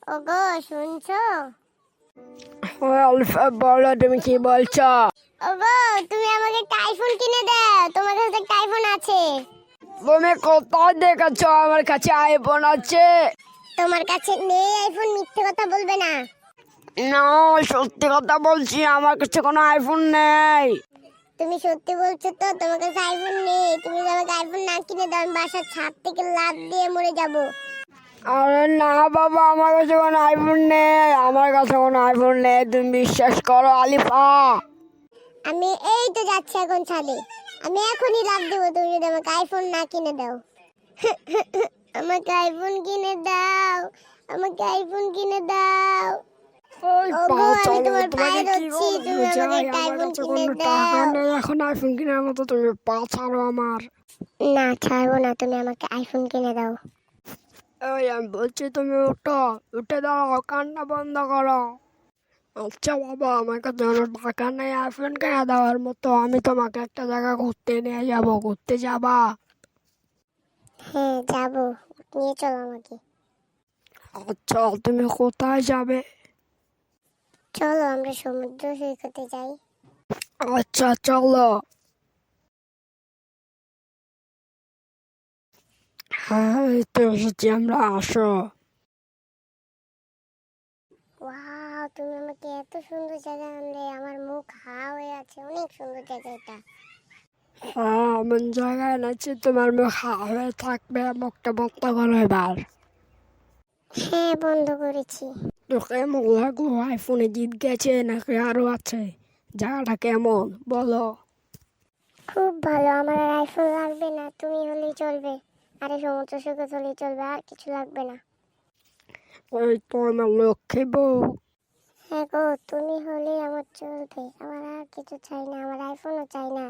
ওগো শুনছো? আলফা বলো, তুমি কি বলছো? ওগো তুমি আমাকে একটা আইফোন কিনে দাও, তোমার কাছে একটা আইফোন আছে। তুমি কোথায় দেখেছো আমার কাছে আইফোন আছে? তোমার কাছে নেই আইফোন, মিথ্যে কথা বলবে না। না, সত্যি কথা বলছি, আমার কাছে কোনো আইফোন নেই। তুমি সত্যি বলছো তো? তোমার কাছে আইফোন নেই? তুমি যদি আমাকে আইফোন না কিনে দাও, আমি বাসার ছাদ থেকে লাফ দিয়ে মরে যাব। আরে না বাবা, আমার কাছে কোনো আইফোন নেই, আমার কাছে কোনো আইফোন নেই, তুমি বিশ্বাস করো আলিফা। আমি এই তো যাচ্ছি এখন ছাদে, আমি এখনই লাফ দেবো তুমি যদি আমাকে আইফোন না কিনে দাও। আমাকে আইফোন কিনে দাও, আমাকে আইফোন কিনে দাও। ওই ওগো আমি চলো, তোমার তোমাকে পায়ে কি ধরছি, তুমি বলবো, আমাকে যাই, একটা আমার আইফোন কাছে কিনে কোনো টাকা দাও। নেই এখন আইফোন কেনার মতো, তুমি পা ছাড়ো আমার। না ছাড়বো না, তুমি আমাকে আইফোন কিনে দাও। ওই আমি বলছি তুমি উঠো, উঠে দাঁড়াও, কান্না বন্ধ করো। আচ্ছা বাবা, আমার কাছে কোনো টাকা নেই আইফোন কিনে দেওয়ার মতো, আমি তোমাকে একটা জায়গা ঘুরতে নিয়ে যাবো, ঘুরতে যাবা? হ্যাঁ যাবো, নিয়ে চলো আমাকে। আচ্ছা, তুমি কোথায় যাবে? চলো আমরা সমুদ্র সৈকতে যাই। আচ্ছা চলো। হ্যাঁ, এই তো এসেছি আমরা, আসো। ওয়াও, তুমি আমাকে এত সুন্দর জায়গা আনলে, আমার মুখ হা হয়ে আছে, অনেক সুন্দর জায়গা এটা। হ্যাঁ, এমন জায়গায় এনেছি তোমার মুখ হা হয়ে থাকবে, মুখটা বন্ধ করো এবার। হ্যাঁ বন্ধ করেছি। তোকে কেমন লাগলো? আইফোনে জিত গেছে নাকি আরো আছে? জায়গাটা কেমন বলো? খুব ভালো, আমার আর আইফোন লাগবে না, তুমি হলেই চলবে। আরে সমুদ্র সৈকত হলেই চলবে, আর কিছু লাগবে না। ওই তো আমার লক্ষ্মী বউ। হ্যাঁ গো, তুমি হলেই আমার চলবে, আমার আর কিছু চাই না, আমার আইফোনও চাই না।